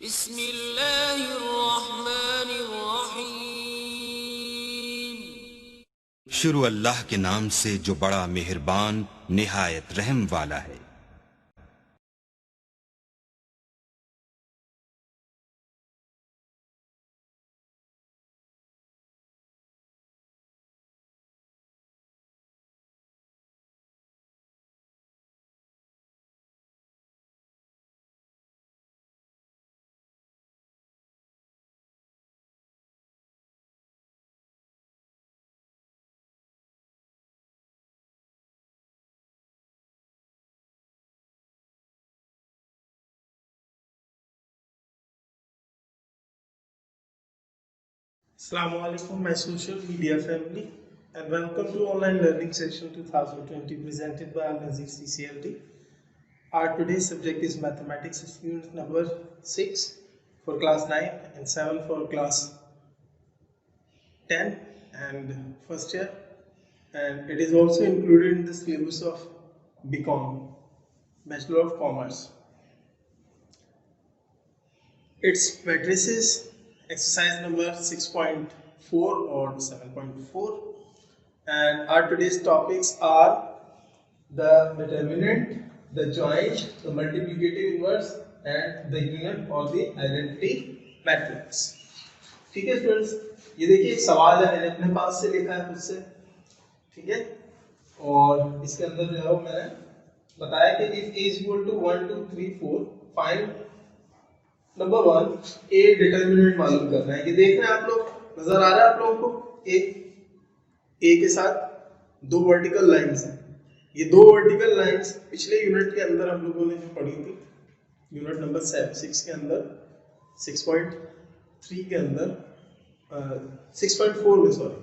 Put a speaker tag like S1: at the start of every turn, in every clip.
S1: बिस्मिल्लाहिर्रहमानिर्रहीम।
S2: शुरू अल्लाह के नाम से जो बड़ा मेहरबान निहायत रहम वाला है।
S3: Assalamualaikum, my social media family, and welcome to online learning session 2020 presented by Al Nazir CCLT. Our today's subject is mathematics, unit number 6 for class 9 and 7 for class 10 and first year, and it is also included in the syllabus of BCom, Bachelor of Commerce. Its matrices, exercise number 6.4 or 7.4, and our today's topics are the determinant, the joint, the multiplicative inverse, and the unit or the identity matrix. ठीक है students, ये देखिए एक सवाल है, मैंने अपने पास से लिखा है खुद से, ठीक है, और इसके अंदर जो है वो मैंने बताया कि if a is equal to 1 2 3 4 find number 1 A determinant मालूम करना है। ये देख रहे हैं आप लोग, नजर आ रहा है आप लोगों को, ए के साथ दो वर्टिकल लाइंस हैं। ये दो वर्टिकल लाइंस पिछले यूनिट के अंदर हम लोगों ने जो पढ़ी थी, यूनिट नंबर 6 के अंदर, 6.3 के अंदर, 6.4 में सॉरी,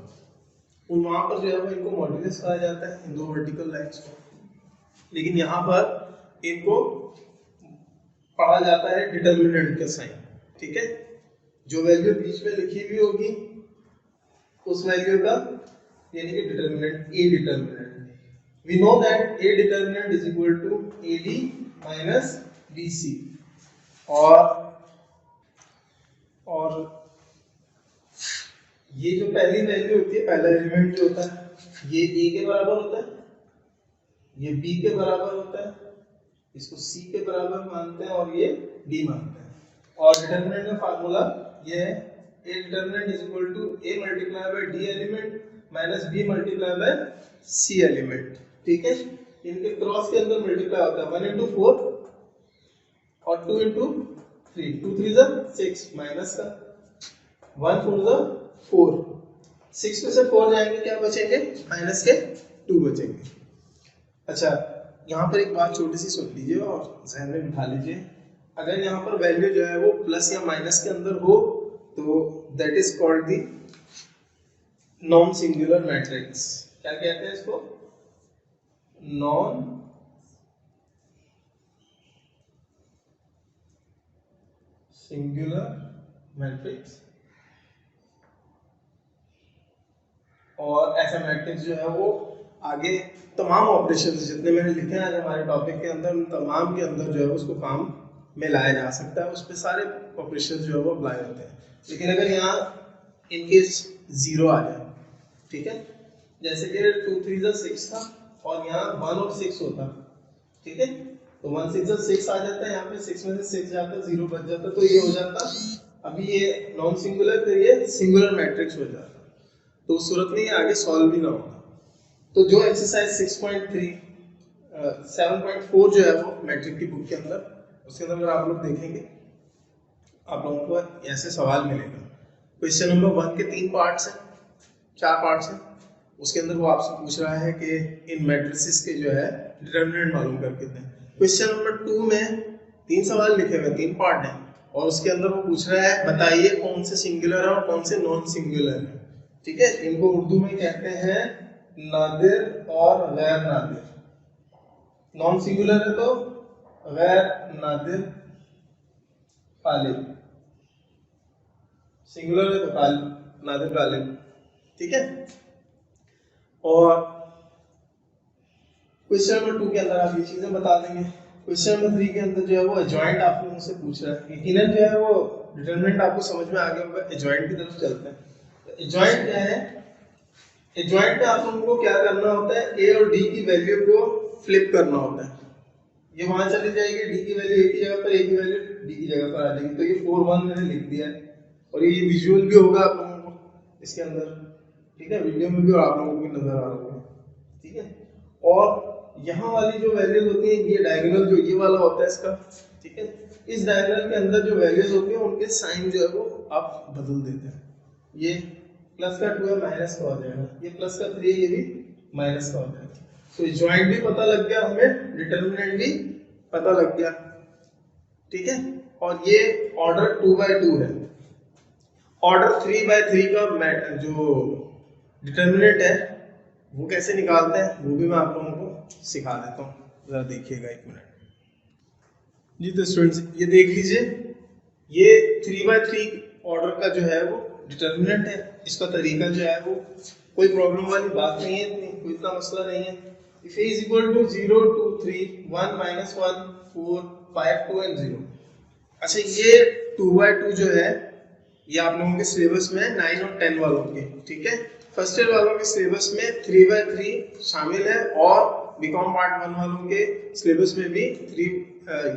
S3: उन वहां पर जो है वो इनको मॉड्यूलस कहा जाता है, इन दो वर्टिकल लाइंस को। लेकिन यहाँ पर इनको पढ़ा जाता है डिटरमिनेंट का साइन, ठीक है। जो वैल्यू बीच में लिखी हुई होगी उस वैल्यू का यानी कि determinant, A determinant. We know that A determinant is equal to AD minus BC, और ये जो पहली वैल्यू होती है, पहला एलिमेंट जो होता है, ये A के बराबर होता है, ये B के बराबर होता है, इसको C के बराबर मानते हैं और ये D मानते हैं। और डिटरमिनेंट का फार्मूला ये है, A determinant is equal to A multiply by D element minus B multiply by C element, ठीक है। इनके क्रॉस के अंदर मल्टीप्लाई होता है 1 into 4 और 2 into 3, 2 3 जा 6 माइनस का 1 4 जा 4, 6 में से 4 जाएंगे, क्या बचेंगे, माइनस के 2 बचेंगे। अच्छा, यहाँ पर एक बात छोटी सी सुन लीजिए और ज़हन में बिठा लीजिए, अगर यहाँ पर वैल्यू जो है वो प्लस या माइनस के अंदर हो तो that is called the non singular matrix. क्या कहते हैं इसको, नॉन सिंगुलर मैट्रिक्स। और ऐसा मैट्रिक्स जो है वो आगे तमाम ऑपरेशन जितने मैंने लिखे हैं आज हमारे टॉपिक के अंदर, उन तमाम के अंदर जो है उसको काम में लाया जा सकता है, उस पर सारे ऑपरेशन जो है वो अप्लाई होते हैं। लेकिन अगर यहाँ इनकेस 0 आ जाए, ठीक है, जैसे कि 2 3 जा 6 था और यहाँ 1 और 6 होता, ठीक है, तो 1 6 जा 6 आ जाता है, यहाँ पे 6 में से 6 जाता, 0 बच जाता, तो ये हो जाता, अभी ये नॉन सिंगुलर, फिर ये सिंगुलर मैट्रिक्स हो जाता, तो उस सूरत में ये आगे सॉल्व भी ना होता। तो जो एक्सरसाइज 6.3 7.4 जो है वो मैट्रिक की बुक के अंदर, उसके अंदर अगर आप लोग देखेंगे आप लोगों को ऐसे सवाल मिलेगा। क्वेश्चन नंबर 1 के 3 पार्ट्स हैं, 4 पार्ट्स हैं, उसके अंदर वो आपसे पूछ रहा है कि इन मैट्रिसेस के जो है डिटरमिनेंट मालूम करके दें। क्वेश्चन नंबर 2 में 3 सवाल लिखे हुए, 3 पार्ट हैं, और उसके अंदर वो पूछ रहा है बताइए कौन से सिंगुलर है और कौन से नॉन सिंगुलर है, ठीक है। इनको उर्दू में कहते हैं नादिर और गैर नादिर। नॉन सिंगुलर है तो गैर नादिर गालिब, सिंगुलर है तो नादिर गालिब, ठीक है। और क्वेश्चन नंबर 2 के अंदर आप ये चीजें बता देंगे क्वेश्चन नंबर 3 के अंदर जो है वो एडजॉइंट आप लोगों से पूछ रहा है। यकीनन जो है वो डिटरमिनेंट आपको समझ में आ गया होगा। एडजॉइंट की तरफ चलते हैं। एडजॉइंट क्या है? एडजॉइंट में आप लोगों को क्या करना होता है, ए और डी की वैल्यू को फ्लिप करना होता है। ये वहां चली जाएगी, डी की वैल्यू ए की जगह पर, ए की वैल्यू डी की जगह पर आ जाएगी। तो ये 4 1 मैंने लिख दिया है और ये विजुअल भी होगा आप लोगों को इसके अंदर, ठीक है, वीडियो में भी और आप लोगों को भी नजर आ रहा होगा, ठीक है। और यहाँ वाली जो वैल्यूज होती है, ये डायगोनल जो ये वाला होता है इसका, ठीक है, इस डायगोनल के अंदर जो वैल्यूज होती है उनके साइन जो है वो आप बदल देते हैं। ये प्लस का 2 है, माइनस का हो जाएगा, ये प्लस का 3 है, ये भी माइनस का हो जाएगा। तो जॉइंट भी पता लग गया हमें, डिटरमिनेंट भी पता लग गया, ठीक है। और ये ऑर्डर 2/2 है। ऑर्डर 3/3 का जो डिटरमिनेंट है वो कैसे निकालते हैं वो भी मैं आप लोगों को सिखा देता हूँ, जरा देखिएगा 1 मिनट जी। तो स्टूडेंट्स ये देख लीजिए, ये 3/3 ऑर्डर का जो है वो डिटरमिनेंट है। इसका तरीका जो है वो कोई प्रॉब्लम वाली बात नहीं है, कोई इतना मसला नहीं है। If a is equal to 0 2 3 1 -1 4 5 2 and 0। अच्छा, ये 2/2 जो है ये आप लोगों के सिलेबस में 9 और 10 वालों के, ठीक है, फर्स्ट ईयर वालों के सिलेबस में 3/3 शामिल है और बीकॉम पार्ट 1 वालों के सिलेबस में भी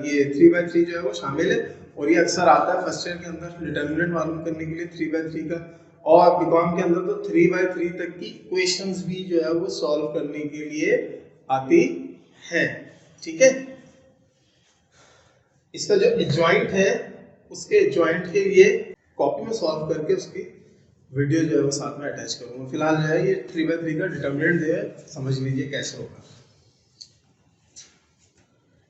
S3: ये 3/3 जो है वो शामिल है। और ये अक्सर आता है फर्स्ट ईयर के अंदर डिटरमिनेंट मालूम करने के लिए 3/3 का, और बीकॉम के अंदर तो 3/3 तक की इक्वेशंस भी जो है वो सॉल्व करने के लिए आती है, ठीक है। इसका जो एडजॉइंट है उसके एडजॉइंट के लिए कॉपी में सॉल्व करके उसकी वीडियो जो है वो साथ में अटैच करूंगा। फिलहाल जो है ये 3/3 का डिटरमिनेंट जो है समझ लीजिए कैसे होगा।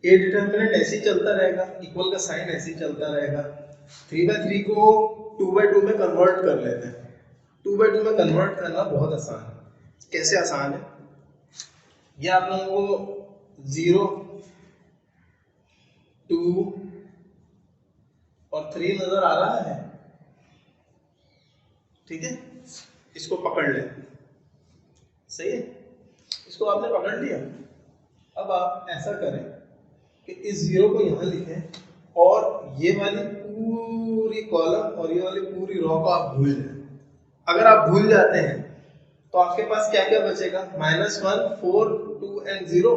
S3: ये डिटरमिनेंट ऐसे ही चलता रहेगा, इक्वल का साइन ऐसे ही चलता रहेगा। 3/3 को 2/2 में कन्वर्ट कर लेते हैं। 2/2 में कन्वर्ट करना बहुत आसान है। कैसे आसान है? ये आप लोगों को 0 2 और 3 नजर आ रहा है, ठीक है, इसको पकड़ ले, सही है, इसको आपने पकड़ लिया। अब आप ऐसा करें कि इस 0 को यहां लिखें और ये वाली पूरी कॉलम और ये वाली पूरी रो को आप भूल जाएं। अगर आप भूल जाते हैं तो आपके पास क्या क्या बचेगा? -1 4 2 and 0,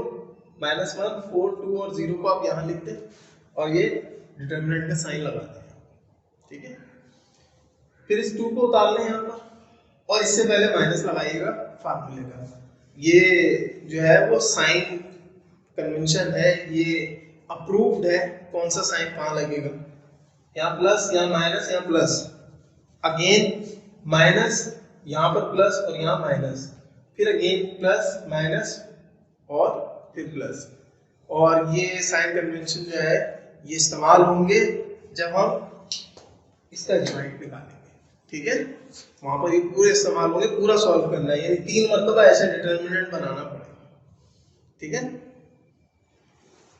S3: -1 4 2 और 0 को आप यहां लिखते हैं और ये डिटरमिनेंट का साइन लगाते हैं, ठीक है। फिर इस 2 को उतार लें यहाँ पर और इससे पहले माइनस लगाइएगा फार्मूले का। ये जो है वो साइन कन्वेंशन है, ये अप्रूव्ड है। कौन सा साइन कहाँ लगेगा? यहाँ प्लस, यहाँ माइनस, यहाँ प्लस, अगेन माइनस, यहाँ पर प्लस और यहाँ माइनस, फिर अगेन प्लस माइनस और फिर प्लस। और ये साइन कन्वेंशन जो है ये इस्तेमाल होंगे जब हम इसका जॉइंट निकालेंगे, ठीक है, वहां पर ये पूरे इस्तेमाल होंगे। पूरा सॉल्व करना है, यानी 3 मरतबा ऐसा डिटरमिनेंट बनाना पड़ेगा, ठीक है।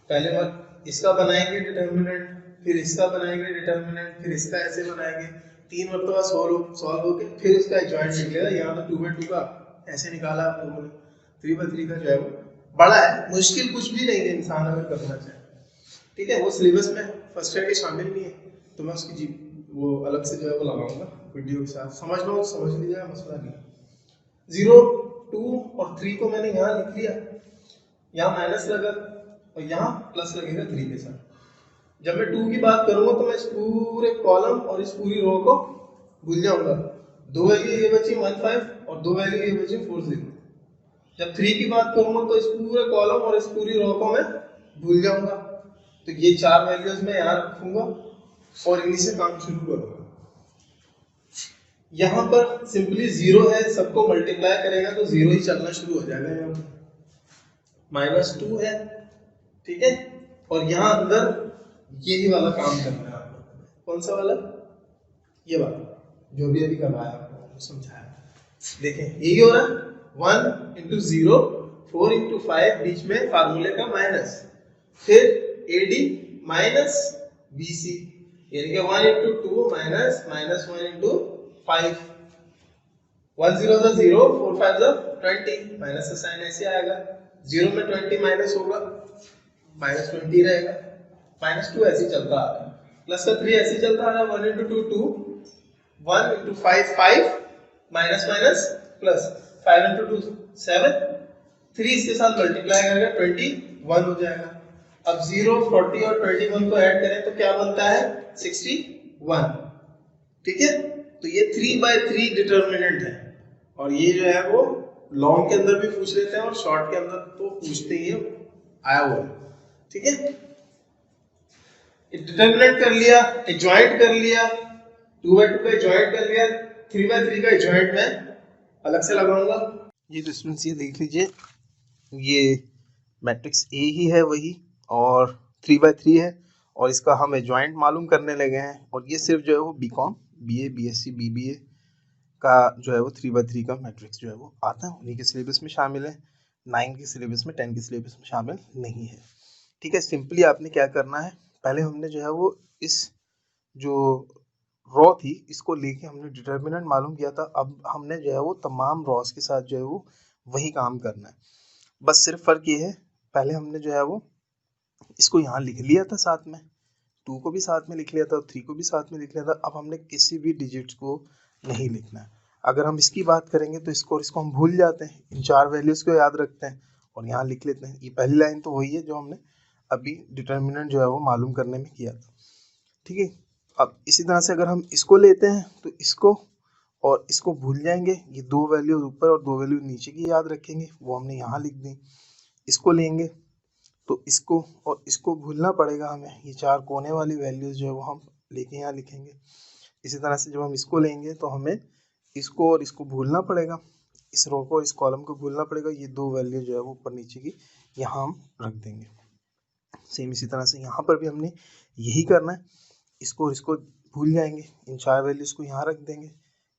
S3: पहले बार इसका बनाएंगे डिटरमिनेंट, फिर इसका बनाएंगे डिटरमिनेंट, फिर इसका ऐसे बनाएंगे, 3 मरतबा सॉल्व होके फिर इसका जॉइंट निकलेगा। यहाँ तो 2/2 का ऐसे निकाला आप लोगों ने, 3/3 का जो है वो बड़ा है, मुश्किल कुछ भी नहीं है इंसान अगर करना चाहे, ठीक है। वो सिलेबस में फर्स्ट ईयर के शामिल नहीं है तो मैं उसकी वो अलग से जो है वो लगाऊंगा वीडियो के साथ। समझ लो, समझ लीजिएगा, मसला नहीं। 0 2 और 3 को मैंने यहाँ लिख लिया, यहाँ माइनस लगा और यहाँ प्लस लगेगा 3 के साथ। जब मैं 2 की बात करूंगा तो मैं इस पूरे कॉलम और इस पूरी रो को भूल जाऊंगा। 2 वैल्यू ये बची 1 5 और 2 वैल्यू ये बची 4 0। जब 3 की बात करूंगा तो इस पूरे कॉलम और इस पूरी रो को मैं भूल जाऊंगा। तो ये 4 वैल्यूज मैं यहाँ रखूंगा और इन्हीं से काम शुरू करूंगा। यहाँ पर सिंपली 0 है, सबको मल्टीप्लाई करेगा तो 0 ही चलना शुरू हो जाएगा। यहाँ -2 है, ठीक है, और यहाँ अंदर यही वाला काम करना है आपको। कौन सा वाला? ये वाला जो भी अभी करवाया आपको समझाया। देखें यही हो रहा है, 1 × 0 4 × 5, बीच में फार्मूले का माइनस, फिर AD माइनस BC, यानी कि 1 × 2 माइनस -1 × 5, 1 0 = 0, 4 5 = 20, माइनस का साइन ऐसे आएगा। 0 में 20 माइनस होगा, -20 रहेगा, -2 ऐसे ही चलता आ रहा है, प्लस का 3 ऐसे ही चलता आ रहा है, 1 into 2 2, 1 into 5 5, minus minus plus, 5 into 2 7, 3 इसके साथ मल्टीप्लाई करेगा 21 हो जाएगा। अब 0 40 और 21 को ऐड करें तो क्या बनता है 61। ठीक है, तो ये 3/3 डिटर्मिनेंट है, और ये जो है वो लॉन्ग के अंदर भी पूछ लेते हैं और शॉर्ट के अंदर तो पूछते ही है, आया हुआ है। ठीक है, डिटर्मिनेंट कर लिया, जॉइंट कर लिया, 2/2 का जॉइंट कर लिया, 3/3 का जॉइंट मैं अलग से लगाऊंगा। ये डिस्टेंस ये देख लीजिए, ये मैट्रिक्स ए ही है वही, और 3/3 है, और इसका हमें जॉइंट मालूम करने लगे हैं, और ये सिर्फ जो है वो बीकॉम, बीए, बीएससी, बीबीए का जो है वो 3/3 का मैट्रिक्स जो है वो आता है, उन्हीं के सिलेबस में शामिल है, 9 के सिलेबस में, 10 के सिलेबस में शामिल नहीं है। ठीक है, सिंपली आपने क्या करना है, पहले हमने जो है वो इस जो रॉ थी इसको लेके हमने डिटर्मिनेंट मालूम किया था, अब हमने जो है वो तमाम रॉस के साथ जो है वो वही काम करना है, बस सिर्फ फर्क ये है, पहले हमने जो है वो इसको यहाँ लिख लिया था साथ में, 2 को भी साथ में लिख लिया था, 3 को भी साथ में लिख लिया था, अब हमने किसी भी डिजिट्स को नहीं लिखना है। अगर हम इसकी बात करेंगे तो इसको हम भूल जाते हैं, इन 4 वैल्यूज को याद रखते हैं और यहाँ लिख लेते हैं। ये पहली लाइन तो वही है जो हमने अभी डिटर्मिनेंट जो है वो मालूम करने में किया था। ठीक है, अब इसी तरह से अगर हम इसको लेते हैं तो इसको और इसको भूल जाएंगे, ये 2 वैल्यूज ऊपर और 2 वैल्यू नीचे की याद रखेंगे, वो हमने यहाँ लिख दी। इसको लेंगे तो इसको और इसको भूलना पड़ेगा हमें, ये 4 कोने वाली वैल्यूज जो है वो हम लेके यहाँ लिखेंगे। इसी तरह से जब हम इसको लेंगे तो हमें इसको और इसको भूलना पड़ेगा, इस रो को इस कॉलम को भूलना पड़ेगा, ये 2 वैल्यू जो है वो ऊपर नीचे की यहाँ हम रख देंगे। सेम इसी तरह से यहाँ पर भी हमने यही करना है, इसको और इसको भूल जाएंगे, इन 4 वैल्यूज को यहाँ रख देंगे,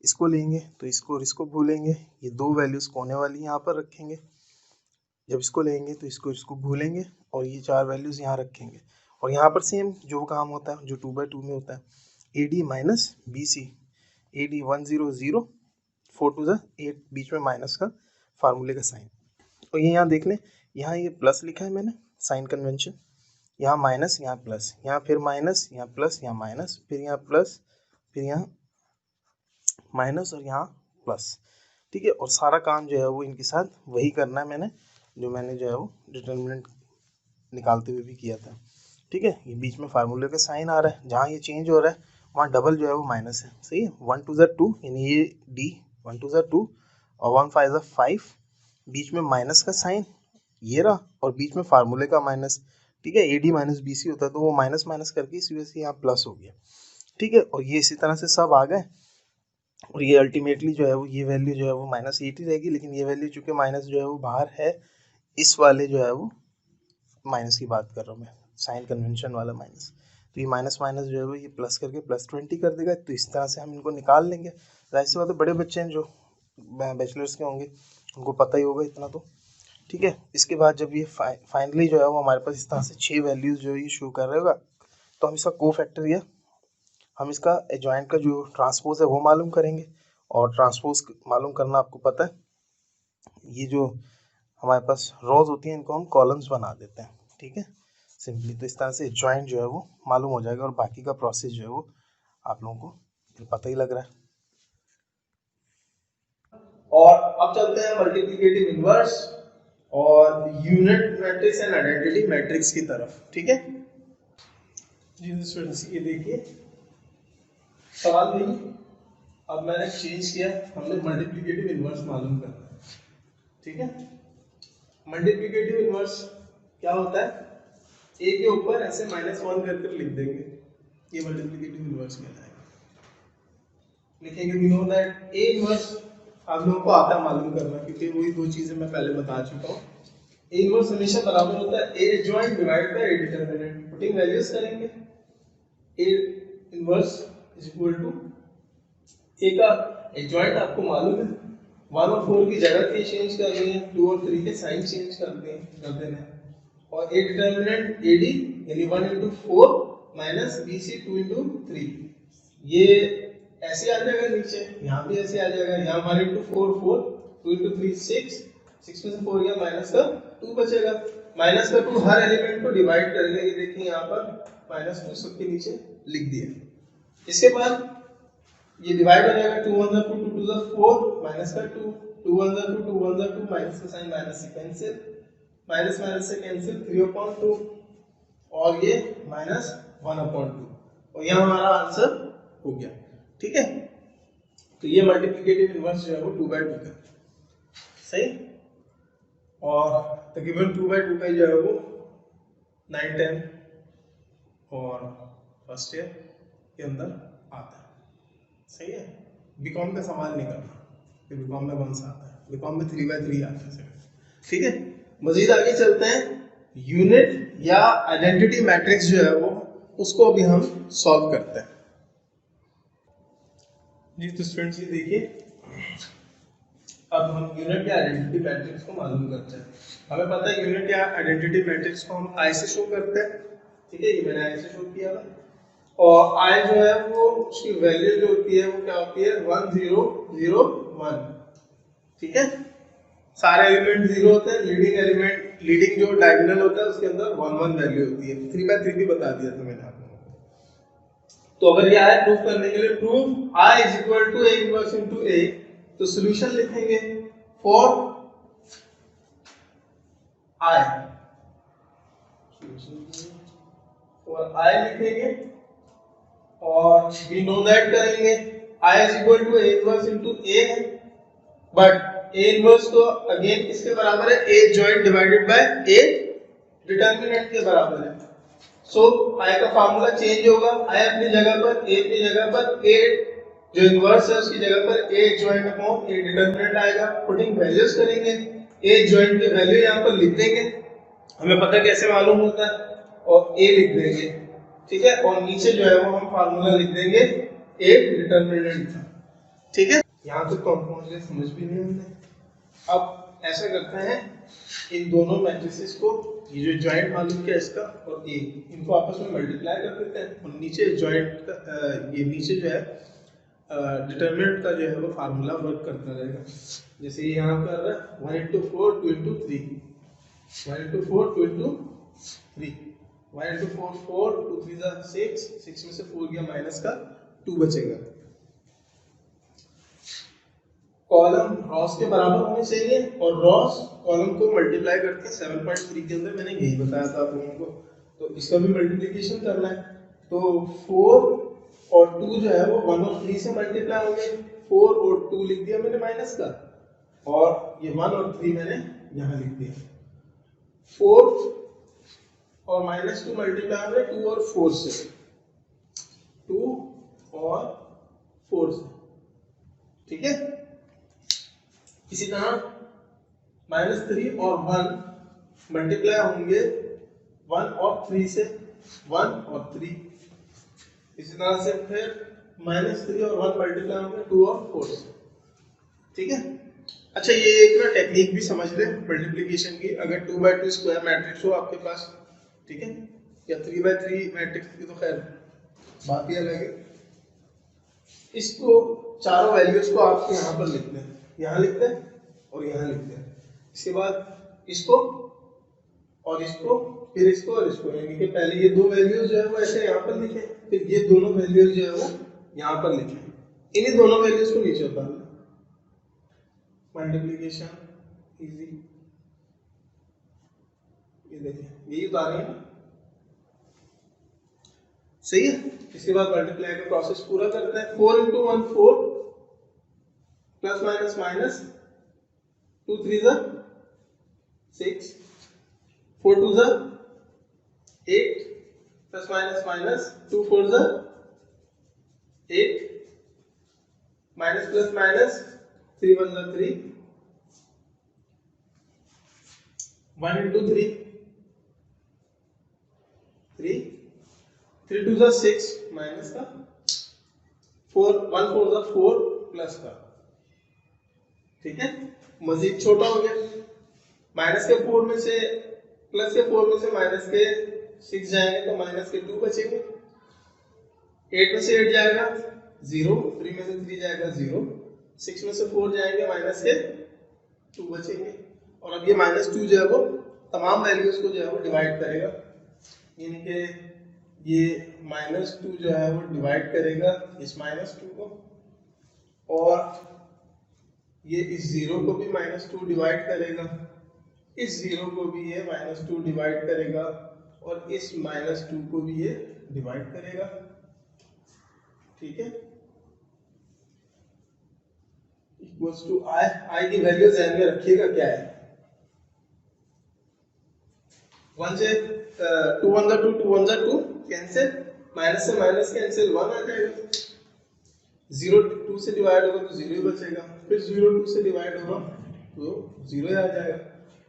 S3: इसको लेंगे तो इसको और इसको भूलेंगे, ये 2 वैल्यूज कोने वाली यहाँ पर रखेंगे, जब इसको लेंगे तो इसको भूलेंगे और ये 4 वैल्यूज यहाँ रखेंगे, और यहाँ पर सेम जो काम होता है जो 2/2 में होता है, AD माइनस BC, AD 1 0 0, 4 2 8, बीच में माइनस का फार्मूले का साइन, और ये यहाँ देख लें, यहाँ ये प्लस लिखा है मैंने, साइन कन्वेंशन, यहाँ माइनस, यहाँ प्लस, यहाँ फिर माइनस, यहाँ प्लस, यहाँ माइनस, फिर यहाँ प्लस, फिर यहाँ माइनस और यहाँ प्लस। ठीक है, और सारा काम जो है वो इनके साथ वही करना है मैंने जो है वो डिटर्मिनेंट निकालते हुए भी किया था। ठीक है, ये बीच में फार्मूले का साइन आ रहा है, जहाँ ये चेंज हो रहा है वहाँ डबल जो है वो माइनस है। सही है, 1 2 2, यानी ये D 1 2 2 और 1 5 5, बीच में माइनस का साइन ये रहा और बीच में फार्मूले का माइनस। ठीक है, AD माइनस BC होता है तो वो माइनस माइनस करके इस वजह से यहाँ प्लस हो गया। ठीक है, और ये इसी तरह से सब आ गए, और ये अल्टीमेटली जो है वो ये वैल्यू जो है वो -80 रहेगी, लेकिन ये वैल्यू चूंकि माइनस जो है वो बाहर है, इस वाले जो है वो माइनस की बात कर रहा हूँ मैं, साइन कन्वेंशन वाला माइनस, तो ये माइनस माइनस जो है वो ये प्लस करके +20 कर देगा, तो इस तरह से हम इनको निकाल लेंगे। जाहिर सी बात है, बड़े बच्चे हैं जो बैचलर्स के होंगे उनको पता ही होगा इतना तो। ठीक है, इसके बाद जब ये फाइनली जो है वो हमारे पास इस तरह से 6 वैल्यूज जो ये शो कर रहा होगा, तो हम इसका कोफैक्टर या हम इसका एडजॉइंट का जो ट्रांसपोज है वो मालूम करेंगे, और ट्रांसपोज मालूम करना आपको पता है, ये जो हमारे पास रोज होती हैं इनको हम कॉलम्स बना देते हैं। ठीक है, सिंपली तो इस तरह से जॉइंट जो है वो मालूम हो जाएगा, और बाकी का प्रोसेस जो है वो आप लोगों को पता ही लग रहा है। और अब चलते हैं मल्टीप्लिकेटिव इनवर्स और unit matrix and identity matrix की तरफ। ठीक है जी स्टूडेंट्स, ये देखिए सवाल नहीं, अब मैंने चेंज किया, हमने मल्टीप्लिकेटिव इनवर्स मालूम करना है। ठीक है, मल्टीप्लिकेटिव इनवर्स क्या होता है, ए के ऊपर ऐसे -1 कर लिख देंगे, ये मल्टीप्लिकेटिव इनवर्स कहलाएगा। लिखेंगे we know that A inverse आप लोगों को आता है मालूम करना, क्योंकि वही 2 चीजें मैं पहले बता चुका हूँ। ए इनवर्स हमेशा बराबर होता है A adjoint divide by A determinant, putting values करेंगे, A inverse is equal to A का एडजॉइंट आपको मालूम है, 1 और 4 की जगह के चेंज कर रहे हैं, 2 और 3 के साइन चेंज कर देना है, और ए डिटरमिनेंट AD यानी 1 into 4 माइनस BC 2 into 3, ये ऐसे आ जाएगा नीचे, यहाँ भी ऐसे आ जाएगा, यहाँ 1 into 4 4, 2 into 3 6, 6 में से 4 गया माइनस का 2 बचेगा, माइनस का 2 हर एलिमेंट को डिवाइड करेंगे, ये देखिए यहाँ पर -2 सबके नीचे लिख दिया। इसके बाद ये डिवाइड हो जाएगा, 2 1 2 2 2 4 माइनस का 2 2 1 2 2 1 2 माइनस का साइन माइनस से कैंसिल, माइनस माइनस से कैंसिल 3/2 और ये -1/2 और यहाँ हमारा आंसर हो गया। ठीक है, तो ये मल्टीप्लिकेटिव इनवर्स जो है वो 2/2 का सही, और तकरीबन 2/2 का जो है वो 9 10 और फर्स्ट ईयर के अंदर आता है। सही है, बीकॉम का सवाल नहीं करना कि बीकॉम में कौन सा आता है, बीकॉम में 3/3 आता है। ठीक है, मजीद आगे चलते हैं, यूनिट या आइडेंटिटी मैट्रिक्स जो है वो उसको अभी हम सॉल्व करते हैं। जी तो स्टूडेंट्स ये देखिए, अब हम यूनिट या आइडेंटिटी मैट्रिक्स को मालूम करते हैं। हमें पता है यूनिट या आइडेंटिटी मैट्रिक्स को हम आई से शो करते हैं। ठीक है, ये मैंने आई से शो किया था, और आई जो है वो उसकी वैल्यू जो होती है वो क्या होती है 1 0 0 1। ठीक है, सारे एलिमेंट 0 होते हैं, लीडिंग जो डायगोनल होता है उसके अंदर 1 1 वैल्यू होती है। 3/3 भी बता दिया था मैंने आपको। तो अगर ये आई प्रूव करने के लिए prove I is equal to A inverse into A, तो सॉल्यूशन लिखेंगे फॉर आई, फॉर आई लिखेंगे और वी नो दैट करेंगे I is equal to A inverse into A है, बट ए इनवर्स तो अगेन किसके बराबर है, adjoint divided by A determinant के बराबर है। सो आई का फार्मूला चेंज होगा, आई अपनी जगह पर, ए की जगह पर, ए जो इनवर्स है उसकी जगह पर a joint upon A determinant आएगा। पुटिंग वैल्यूज करेंगे, ए जॉइंट की वैल्यू यहाँ पर लिख देंगे, हमें पता कैसे मालूम होता है, और ए लिख देंगे। ठीक है, और नीचे जो है वो हम फार्मूला लिख देंगे ए डिटर्मिनेंट का। ठीक है, यहाँ तक पहुंच गए, समझ भी नहीं हमने। अब ऐसा करते हैं, इन दोनों मैट्रिसेस को, ये जो जॉइंट मालूम किया इसका और ए, इनको आपस में मल्टीप्लाई कर देते हैं, और नीचे जॉइंट का ये नीचे जो है डिटर्मिनेंट का जो है वो फार्मूला वर्क करता रहेगा। जैसे ये यहाँ कर रहा है 1 into 4 2 into 3, 1 into 4 2 into 3, 1 into 4 4 2 3 जा 6, 6 में से 4 गया माइनस का 2 बचेगा। कॉलम रॉस के बराबर होने चाहिए, और रॉस कॉलम को मल्टीप्लाई करके 7.3 के अंदर मैंने यही बताया था आप लोगों को, तो इसका भी मल्टीप्लिकेशन करना है। तो 4 और 2 जो है वो 1 और 3 से मल्टीप्लाई होंगे, 4 और 2 लिख दिया मैंने माइनस का, और ये 1 और 3 मैंने यहाँ लिख दिया। 4 और -2 मल्टीप्लाई होंगे 2 और 4 से, 2 और 4 से। ठीक है, इसी तरह -3 और 1 मल्टीप्लाई होंगे 1 और 3 से, 1 और 3। इसी तरह से फिर -3 और 1 मल्टीप्लाई होंगे 2 और 4 से। ठीक है, अच्छा ये एक ना टेक्निक भी समझ ले मल्टीप्लिकेशन की। अगर 2/2 स्क्वायर मैट्रिक्स हो आपके पास, ठीक है, या 3/3 मैट्रिक्स की तो खैर बात ही अलग है। इसको चारों वैल्यूज को आपको यहाँ पर लिखते हैं, यहाँ लिखते हैं और यहाँ लिखते हैं। इसके बाद इसको और इसको, फिर इसको और इसको, यानी कि पहले ये दो वैल्यूज जो है वो ऐसे यहाँ पर लिखे, फिर ये दोनों वैल्यूज जो है वो यहाँ पर लिखे, इन्हीं दोनों वैल्यूज को नीचे उतार लें। मल्टीप्लिकेशन इजी, ये देखिए यही उतारे हैं, सही है। इसके बाद मल्टीप्लाई का प्रोसेस पूरा करते हैं। 4 into 1 4 प्लस माइनस माइनस 2 3 जा 6, 4 2 जा 8 प्लस माइनस माइनस 2 4 जा 8 माइनस प्लस माइनस 3 1 जा 3, 1 into 3 3 3 2 जा 6 माइनस का 4 1 4 जा 4 प्लस का। ठीक है, मजीद छोटा हो गया, माइनस के 4 में से प्लस के 4 में से माइनस के 6 जाएंगे तो माइनस के 2 बचेंगे, 8 में से 8 जाएगा 0, 3 में से 3 जाएगा 0, 6 में से 4 जाएंगे माइनस के 2 बचेंगे, और अब ये -2 जो है वो तमाम वैल्यूज को जो है वो डिवाइड करेगा, यानी कि ये -2 जो है वो डिवाइड करेगा इस -2 को, और ये इस 0 को भी -2 डिवाइड करेगा, इस 0 को भी ये -2 डिवाइड करेगा, और इस -2 को भी ये डिवाइड करेगा। ठीक है, इक्वल्स टू आई की वैल्यू ध्यान में रखिएगा क्या है, 1 से 2 1 2 2 1 2 कैंसिल, माइनस से माइनस कैंसिल, 1 आ जाएगा, 0 2 से डिवाइड होगा तो 0 ही बचेगा, फिर 0 2 से डिवाइड होगा तो 0 ही आ जाएगा,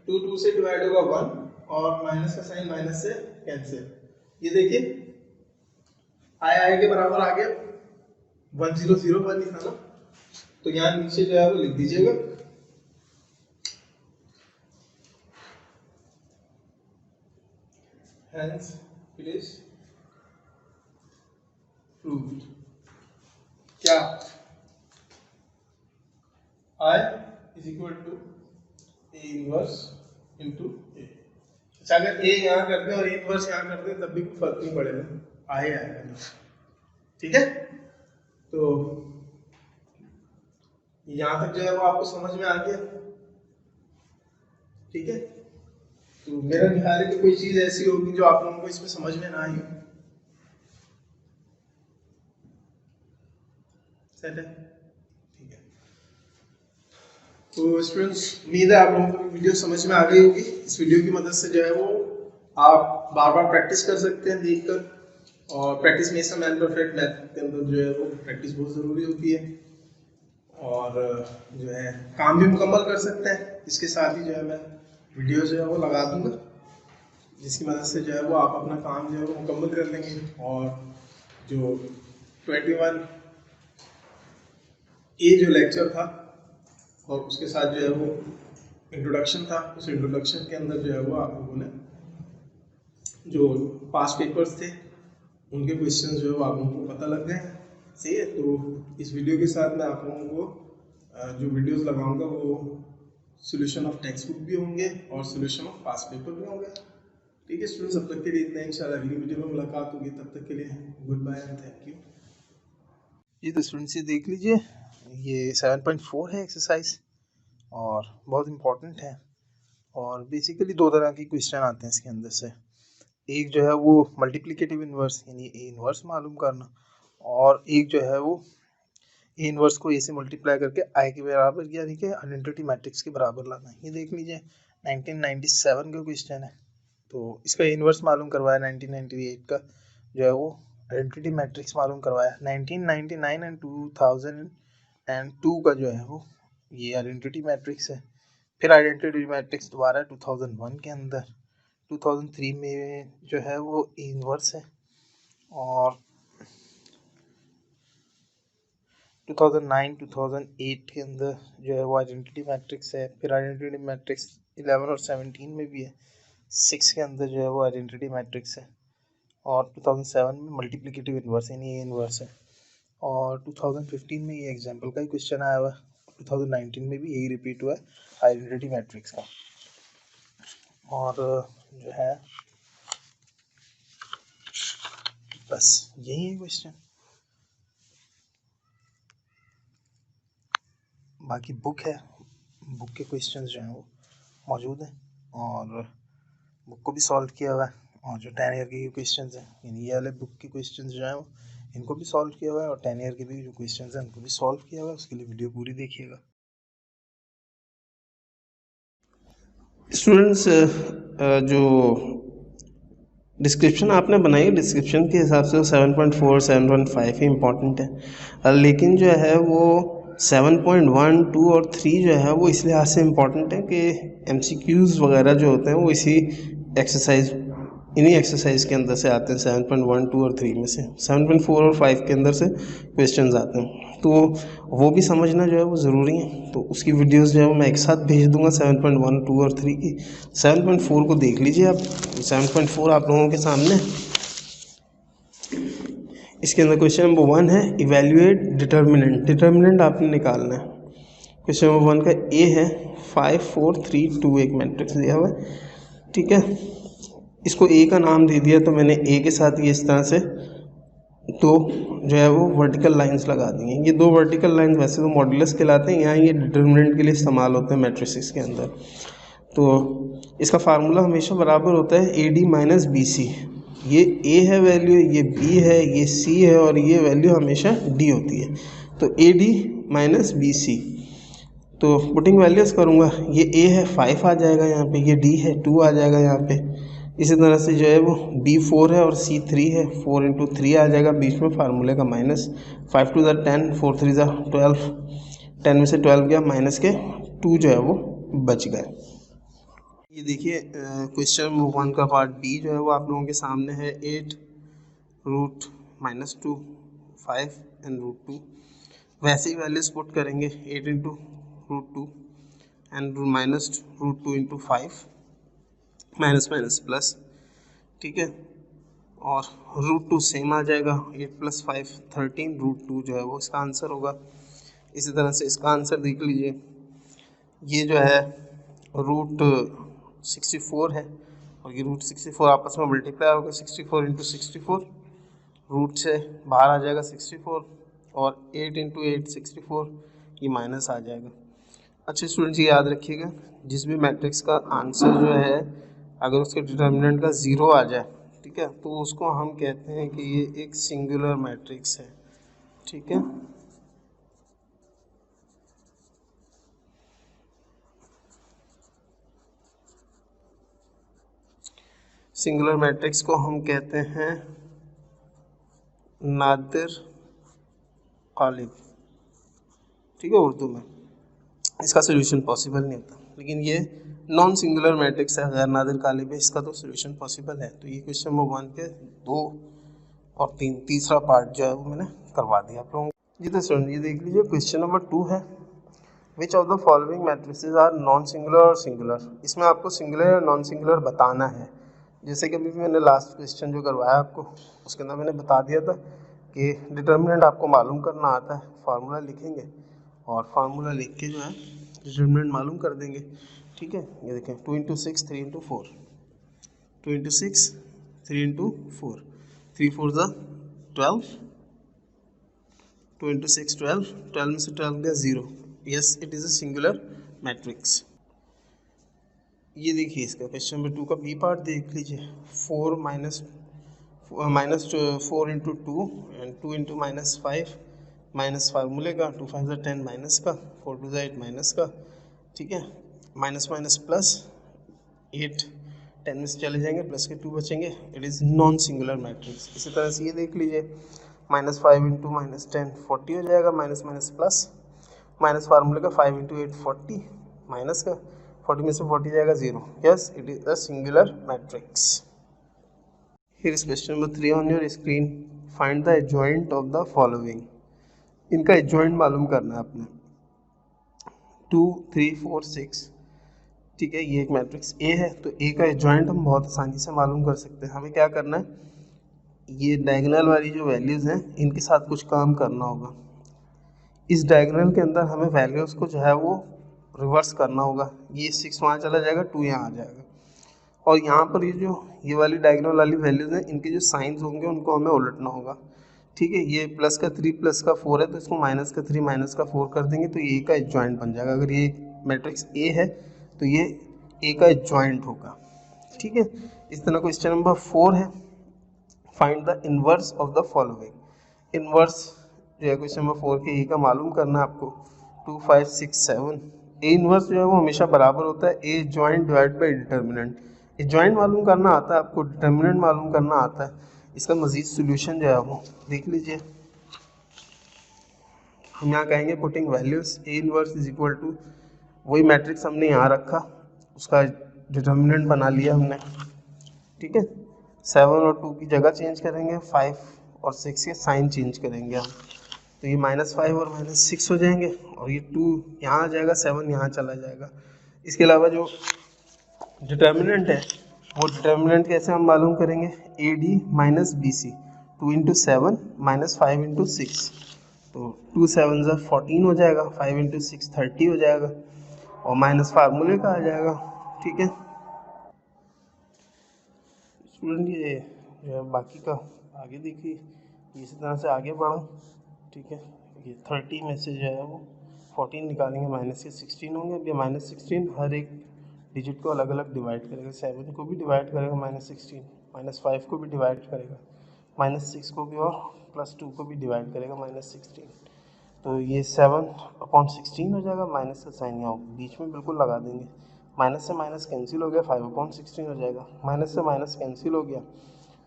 S3: 2 2 से डिवाइड होगा 1, और माइनस का साइन माइनस से कैंसिल। ये देखिए आई के बराबर आ गया, 1001 लिखा ना, तो यहाँ नीचे जो है वो लिख दीजिएगा, hence it is proved क्या I is equal to A inverse into A। अच्छा, अगर A यहाँ करते हैं और A inverse यहाँ करते हैं तब भी कोई फर्क नहीं पड़ेगा, I आएगा। ठीक है, तो यहाँ तक जो है वो आपको समझ में आ गया। ठीक है, तो मेरा ख्याल है कि कोई चीज ऐसी होगी जो आप लोगों को इसमें समझ में ना आई हो। सेट है, ठीक है। तो स्टूडेंट्स, उम्मीद है आप लोगों को वीडियो समझ में आ गई होगी। इस वीडियो की मदद से जो है वो आप बार बार प्रैक्टिस कर सकते हैं देखकर, और practice makes a man perfect math के अंदर जो है वो प्रैक्टिस बहुत ज़रूरी होती है, और जो है काम भी मुकम्मल कर सकते हैं। इसके साथ ही जो है मैं वीडियो जो है वो लगा दूंगा, जिसकी मदद से जो है वो आप अपना काम जो है वो मुकम्मल कर लेंगे, और जो 21 ए जो लेक्चर था और उसके साथ जो है वो इंट्रोडक्शन था, उस इंट्रोडक्शन के अंदर जो है वो आप लोगों ने जो पास्ट पेपर्स थे उनके क्वेश्चंस जो है वो आप लोगों को पता लग गए हैं। सही है, तो इस वीडियो के साथ मैं आप लोगों को जो वीडियोस लगाऊंगा वो सॉल्यूशन ऑफ टेक्स्ट बुक भी होंगे और सॉल्यूशन ऑफ पास्ट पेपर भी होंगे। ठीक है स्टूडेंट्स, अब तक के लिए इतना ही, इंशाल्लाह अगली वीडियो में मुलाकात होगी, तब तक के लिए good bye and thank you. ये तो स्टूडेंट्स ये देख लीजिए, ये 7.4 है एक्सरसाइज, और बहुत इम्पोर्टेंट है, और बेसिकली दो तरह के क्वेश्चन आते हैं इसके अंदर से। एक जो है वो मल्टीप्लिकेटिव इन्वर्स यानी ए इन्वर्स मालूम करना, और एक जो है वो ए इन्वर्स को ए से मल्टीप्लाई करके आई के बराबर यानी कि आइडेंटिटी मैट्रिक्स के बराबर लाना। ये देख लीजिए 1997 का क्वेश्चन है, तो इसका इन्वर्स मालूम करवाया, 1998 का जो है वो आइडेंटिटी मैट्रिक्स मालूम करवाया, 1999 एंड 2002 का जो है वो ये आइडेंटिटी मैट्रिक्स है। फिर आइडेंटिटी मैट्रिक्स दोबारा 2001 के अंदर, 2003 में जो है वो इन्वर्स है, और 2009 2008 के अंदर जो है वो आइडेंटिटी मैट्रिक्स है। फिर आइडेंटिटी मैट्रिक्स 11 और 17 में भी है, 6 के अंदर जो है वो आइडेंटिटी मैट्रिक्स है, और 2007 में मल्टीप्लिकेटिव इन्वर्स यानी ए इन्वर्स है, और 2015 में ये एग्जाम्पल का ही क्वेश्चन आया हुआ है, 2019 में भी यही रिपीट हुआ है आइडेंटिटी मैट्रिक्स का। और जो है बस यही है क्वेश्चन, बाकी बुक है, बुक के क्वेश्चंस जो हैं वो मौजूद हैं, और बुक को भी सॉल्व किया हुआ है, और जो 10 ईयर के क्वेश्चंस हैं यानी ये वाले बुक के क्वेश्चंस जो हैं वो इनको भी सॉल्व किया हुआ है, और 10 ईयर के भी जो क्वेश्चंस हैं उनको भी सॉल्व किया हुआ है। उसके लिए वीडियो पूरी देखिएगा।
S1: स्टूडेंट्स, जो डिस्क्रिप्शन आपने बनाई है, डिस्क्रिप्शन के हिसाब से 7.4 7.5 ही इम्पॉर्टेंट है, लेकिन जो है वो 7.1 2 और 3 जो है वो इस लिहाज से इम्पॉर्टेंट है कि MCQs वगैरह जो होते हैं वो इन्हीं एक्सरसाइज के अंदर से आते हैं। 7.1 2 और 3 में से 7.4 और 5 के अंदर से क्वेश्चंस आते हैं, तो वो भी समझना जो है वो ज़रूरी है। तो उसकी वीडियोस जो है वो मैं एक साथ भेज दूंगा 7.1 2 और 3 की। 7.4 को देख लीजिए आप, 7.4 आप लोगों के सामने। इसके अंदर क्वेश्चन नंबर 1 है इवेल्युएट डिटर्मिनेंट। डिटर्मिनेंट आपने निकालना है। क्वेश्चन नंबर 1 का ए है 5 4 3 2, एक मैट्रिक्स दिया हुआ है। ठीक है, इसको ए का नाम दे दिया तो मैंने ए के साथ ये इस तरह से दो जो है वो वर्टिकल लाइंस लगा दी हैं। ये दो वर्टिकल लाइंस वैसे तो मॉडुलस कहलाते हैं, यहाँ ये डिटर्मिनेंट के लिए इस्तेमाल होते हैं मैट्रिसेस के अंदर। तो इसका फार्मूला हमेशा बराबर होता है A D minus B C. ये ए है वैल्यू, ये बी है, ये सी है और ये वैल्यू हमेशा डी होती है। तो A D minus B C, तो पुटिंग वैल्यूज़ करूँगा, ये ए है 5 आ जाएगा यहाँ पे, ये डी है 2 आ जाएगा यहाँ पे। इसी तरह से जो है वो बी 4 है और सी 3 है, 4 इंटू 3 आ जाएगा, बीच में फार्मूले का माइनस। 5 टू ज़ा 10, 4 3 ज़ा 12, 10 में से 12 गया, माइनस के 2 जो है वो बच गए। ये देखिए क्वेश्चन नंबर 1 का पार्ट बी जो है वो आप लोगों के सामने है। 8 रूट माइनस 2, 5 एंड रूट 2। वैसे ही वैल्यूज पुट करेंगे, 8 into root 2 and minus root 2 into 5, minus minus plus, ठीक है। और रूट 2 सेम आ जाएगा, 8 प्लस 5 13, रूट 2 जो है वो इसका आंसर होगा। इसी तरह से इसका आंसर देख लीजिए, ये जो है रूट 64 है और ये रूट 64 आपस में मल्टीप्लाई होगा, 64 इंटू 64, रूट से बाहर आ जाएगा 64 और 8 इंटू 8 64, ये माइनस आ जाएगा। अच्छे स्टूडेंट्स ये याद रखिएगा, जिस भी मैट्रिक्स का आंसर जो है अगर उसके डिटर्मिनेंट का 0 आ जाए, ठीक है, तो उसको हम कहते हैं कि ये एक सिंगुलर मैट्रिक्स है, ठीक है। सिंगुलर मैट्रिक्स को हम कहते हैं नादिर गालिब, ठीक है, उर्दू में। इसका सोल्यूशन पॉसिबल नहीं होता, लेकिन ये नॉन सिंगुलर मैट्रिक्स है, गैर नादिर गालिब है, इसका तो सोल्यूशन पॉसिबल है। तो ये क्वेश्चन नंबर 1 के 2 और 3, तीसरा पार्ट जो है वो मैंने करवा दिया आप लोगों को। जी तो स्टूडेंट ये देख लीजिए, क्वेश्चन नंबर 2 है, which of the following matrices are non singular और सिंगुलर। इसमें आपको सिंगुलर और नॉन सिंगुलर बताना है। जैसे कि अभी मैंने लास्ट क्वेश्चन जो करवाया आपको, उसके अंदर मैंने बता दिया था कि डिटर्मिनेंट आपको मालूम करना आता है, फार्मूला लिखेंगे और फार्मूला लिख के जो है डिटर्मिनेंट मालूम कर देंगे, ठीक है। ये देखें, 2 इंटू 6 3 इंटू 4, 2 इंटू 6 3 इंटू 4, 3 4 ज़ा 12, 2 इंटू 6 12, 12 में से 12 गया 0। Yes, it is a singular matrix. ये देखिए इसका क्वेश्चन नंबर 2 का बी पार्ट देख लीजिए, 4 minus 4 into 2 and 2 into minus 5, minus फार्मूले का 2 5 10 माइनस का, 4 2 8 माइनस का, ठीक है, माइनस माइनस प्लस, 8 10 में से चले जाएंगे, प्लस के 2 बचेंगे, it is non singular matrix. इसी तरह से ये देख लीजिए, माइनस 5 इंटू माइनस 10 40 हो जाएगा, माइनस माइनस प्लस, माइनस फार्मूले का 5 इंटू 8 40, माइनस का 40 में से 40 जाएगा 0। Yes, it is a singular matrix. Here is question number 3 on your screen, find the adjoint of the following. इनका एडजॉइंट मालूम करना है आपने, 2 3 4 6, ठीक है। ये एक मैट्रिक्स ए है, तो ए का एडजॉइंट हम बहुत आसानी से मालूम कर सकते हैं। हमें क्या करना है, ये डायगोनल वाली जो वैल्यूज़ हैं इनके साथ कुछ काम करना होगा। इस डायगोनल के अंदर हमें वैल्यूज़ को जो है वो रिवर्स करना होगा। ये 6 वहाँ चला जाएगा, 2 यहाँ आ जाएगा, और यहाँ पर ये वाली डायगोनल वाली वैल्यूज़ हैं, इनके जो साइंस होंगे उनको हमें उलटना होगा, ठीक है। ये प्लस का 3 प्लस का 4 है, तो इसको माइनस का 3 माइनस का 4 कर देंगे, तो ये का एडजॉइंट बन जाएगा। अगर ये मैट्रिक्स ए है तो ये ए का एडजॉइंट होगा, ठीक है। इस तरह क्वेश्चन नंबर 4 है, find the inverse of the following. Inverse जो है क्वेश्चन नंबर 4 के ए का मालूम करना है आपको, 2 5 6 7। ए इनवर्स जो है वो हमेशा बराबर होता है adjoint divide by determinant. Adjoint मालूम करना आता है आपको, डिटर्मिनेंट मालूम करना आता है। इसका मजीद सोल्यूशन जो है वो देख लीजिए, हम यहाँ कहेंगे putting values, A inverse is equal to, वही मैट्रिक्स हमने यहाँ रखा, उसका डिटर्मिनेंट बना लिया हमने, ठीक है। 7 और 2 की जगह चेंज करेंगे, 5 और 6 के साइन चेंज करेंगे हम, तो ये -5 और -6 हो जाएंगे, और ये 2 यहाँ आ जाएगा, 7 यहाँ चला जाएगा। इसके अलावा जो डिटर्मिनेंट है वो डिटर्मिनेंट कैसे हम मालूम करेंगे, A D minus B C, 2 into 7 minus 5 into 6, तो 2 7 ज़ा 14 हो जाएगा, 5 इंटू 6 30 हो जाएगा, और माइनस फार्मूले का आ जाएगा, ठीक है। स्टूडेंट ये जो है बाकी का आगे देखिए, इसी तरह से आगे बढ़ा, ठीक है। ये 30 में से जो है वो 14 निकालेंगे, माइनस के 16 होंगे। अब ये -16 हर एक डिजिट को अलग अलग डिवाइड करेगा, 7 को भी डिवाइड करेगा -16, -5 को भी डिवाइड करेगा, -6 को भी, और +2 को भी डिवाइड करेगा -16। तो ये 7/16 हो जाएगा। माइनस का साइन यहाँ बीच में बिल्कुल लगा देंगे, माइनस से माइनस कैंसिल हो गया, 5/16 हो जाएगा। माइनस से माइनस कैंसिल हो गया।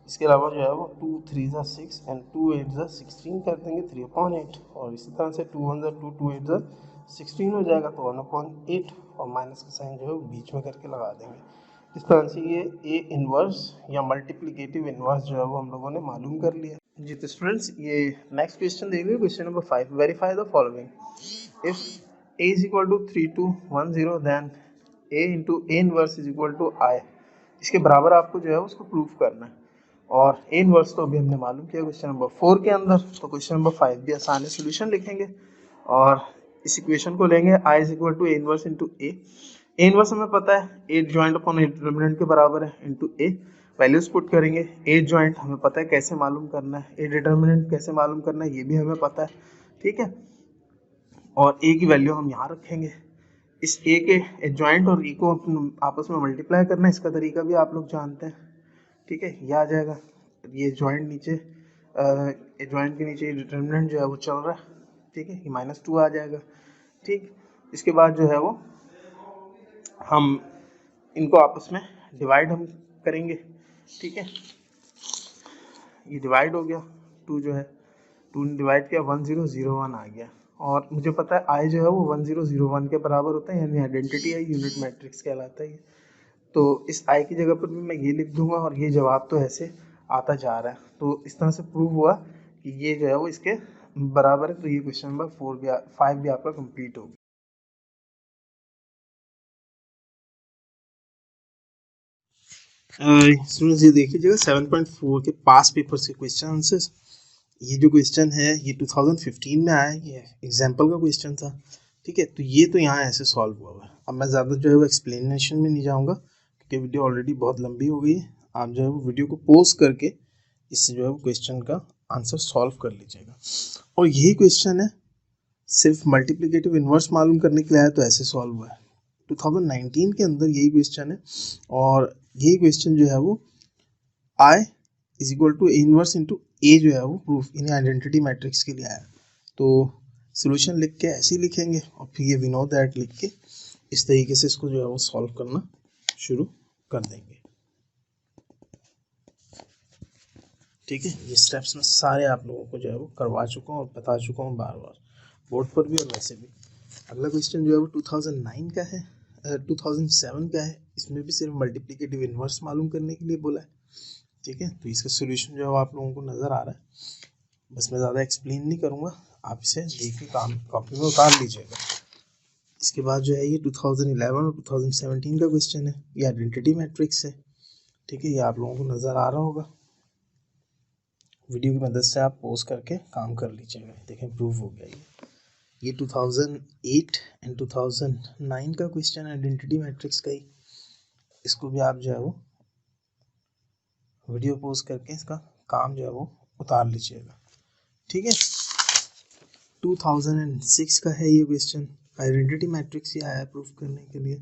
S1: इसके अलावा जो है वो 2 3 ज़ा 6 एंड 2 8 ज़ा 16 कर देंगे, 3/8। और इसी तरह से 2 1 ज़ा 2, 2 8 ज़ा 16 हो जाएगा, तो 1/8, और माइनस का साइन जो है वो बीच में करके लगा देंगे। इस तरह से ये ए इनवर्स या मल्टीप्लिकेटिव इनवर्स जो है वो हम लोगों ने मालूम कर लिया। जी तो स्टूडेंट्स, ये नेक्स्ट क्वेश्चन देख लीजिए, question number 5। Verify the following. If a is equal to 3210 then a into a inverse is equal to i। इसके बराबर आपको जो है उसको प्रूफ करना है। और a इनवर्स तो अभी हमने मालूम किया क्वेश्चन नंबर 4 के अंदर, तो क्वेश्चन नंबर 5 भी आसान है, सोल्यूशन लिखेंगे और इस इक्वेशन को लेंगे i is equal to a inverse into a। a inverse हमें पता है a joint upon a determinant के बराबर है इंटू a। वैल्यूज पुट करेंगे, a ज्वाइंट हमें पता है कैसे मालूम करना है, a डिटर्मिनेंट कैसे मालूम करना है ये भी हमें पता है, ठीक है। और a की वैल्यू हम यहाँ रखेंगे। इस a के ज्वाइंट और e को आपस में मल्टीप्लाई करना है, इसका तरीका भी आप लोग जानते हैं, ठीक है। ये आ जाएगा, ये ज्वाइंट नीचे, ज्वाइंट के नीचे डिटर्मिनेंट जो है वो चल रहा है, ठीक है। ये -2 आ जाएगा, ठीक। इसके बाद जो है वो हम इनको आपस में डिवाइड हम करेंगे, ठीक है। ये डिवाइड हो गया, 2 जो है 2 ने डिवाइड किया, 1001 आ गया। और मुझे पता है आई जो है वो 1001 के बराबर होता है, यानी आइडेंटिटी है, यूनिट मैट्रिक्स कहलाता है ये। तो इस आई की जगह पर भी मैं ये लिख दूंगा, और ये जवाब तो ऐसे आता जा रहा है। तो इस तरह से प्रूव हुआ कि ये जो है वो इसके बराबर है। तो ये क्वेश्चन नंबर 5 भी आपका कंप्लीट हो गया। स्टूडेंट्स ये देख लीजिएगा 7.4 के पास पेपर्स के क्वेश्चन आंसर्स। ये जो क्वेश्चन है ये 2015 में आया, ये एग्जाम्पल का क्वेश्चन था, ठीक है। तो ये तो यहाँ ऐसे सॉल्व हुआ है। अब मैं ज़्यादा जो है वो एक्सप्लेनेशन में नहीं जाऊँगा, क्योंकि वीडियो ऑलरेडी बहुत लंबी हो गई है। आप जो है वो वीडियो को पॉज करके इससे जो है वो क्वेश्चन का आंसर सॉल्व कर लीजिएगा। और यही क्वेश्चन है, सिर्फ मल्टीप्लिकेटिव इन्वर्स मालूम करने के लिए आया, तो ऐसे सॉल्व हुआ है। 2019 के अंदर यही क्वेश्चन है, और यही क्वेश्चन जो है वो I is equal to A inverse into A जो है वो प्रूफ इन आइडेंटिटी मैट्रिक्स के लिए आया। तो सोल्यूशन लिख के ऐसे ही लिखेंगे, और फिर ये वी नो दैट लिख के इस तरीके से इसको जो है वो सॉल्व करना शुरू कर देंगे, ठीक है। ये स्टेप्स मैं सारे आप लोगों को जो है वो करवा चुका हूँ और बता चुका हूँ बार बार, बोर्ड पर भी और वैसे भी। अगला क्वेश्चन जो है वो 2009 का है, 2007 का है। इसमें भी सिर्फ मल्टीप्लिकेटिव इन्वर्स मालूम करने के लिए बोला है, ठीक है। तो इसका सोल्यूशन जो है आप लोगों को नज़र आ रहा है, बस मैं ज़्यादा एक्सप्लेन नहीं करूँगा, आप इसे देख के काम कॉपी में उतार लीजिएगा। इसके बाद जो है ये 2011 और 2017 का क्वेश्चन है, ये आइडेंटिटी मैट्रिक्स है, ठीक है। ये आप लोगों को नज़र आ रहा होगा, वीडियो की मदद से आप पॉज करके काम कर लीजिएगा। देखें प्रूव हो गया ये 2008 एंड 2009 का क्वेश्चन आइडेंटिटी मैट्रिक्स का ही। इसको भी आप जो है वो वीडियो पॉज करके इसका काम जो है वो उतार लीजिएगा, ठीक है। 2006 का है ये क्वेश्चन, आइडेंटिटी मैट्रिक्स ही आया प्रूफ करने के लिए,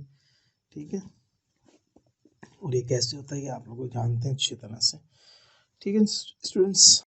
S1: ठीक है। और ये कैसे होता है ये आप लोग जानते हैं अच्छी तरह से, ठीक है स्टूडेंट्स।